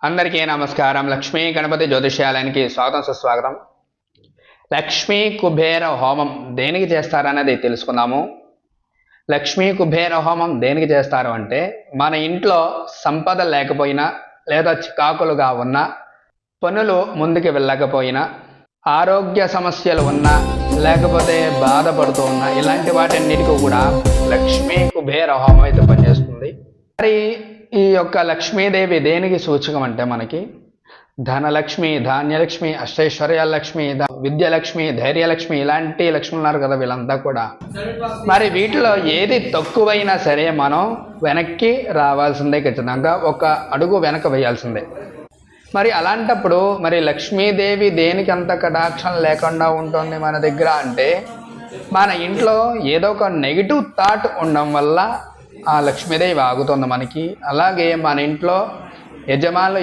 అందరికీ నమస్కారం. లక్ష్మీ గణపతి జ్యోతిష్యాలయానికి స్వాగతం సుస్వాగతం. లక్ష్మీ కుబేర హోమం దేనికి చేస్తారనేది తెలుసుకుందాము. లక్ష్మీ కుబేర హోమం దేనికి చేస్తారు అంటే, మన ఇంట్లో సంపద లేకపోయినా లేదా చికాకులుగా ఉన్నా, పనులు ముందుకు వెళ్ళకపోయినా, ఆరోగ్య సమస్యలు ఉన్నా, లేకపోతే బాధపడుతూ ఉన్నా, ఇలాంటి వాటన్నిటికీ కూడా లక్ష్మీ కుబేర హోమం అయితే పనిచేస్తుంది. మరి ఈ యొక్క లక్ష్మీదేవి దేనికి సూచకం అంటే, మనకి ధనలక్ష్మి, ధాన్యలక్ష్మి, అష్టైశ్వర్యాలక్ష్మి, విద్యలక్ష్మి, ధైర్యలక్ష్మి, ఇలాంటి లక్ష్మి ఉన్నారు కదా, వీళ్ళంతా కూడా. మరి వీటిలో ఏది తక్కువైనా సరే మనం వెనక్కి రావాల్సిందే, ఖచ్చితంగా ఒక అడుగు వెనక వేయాల్సిందే. మరి అలాంటప్పుడు మరి లక్ష్మీదేవి దేనికి అంత కటాక్షం లేకుండా ఉంటుంది మన దగ్గర అంటే, మన ఇంట్లో ఏదో ఒక నెగిటివ్ థాట్ ఉండడం వల్ల ఆ లక్ష్మీదేవి ఆగుతుంది మనకి. అలాగే మన ఇంట్లో యజమానులు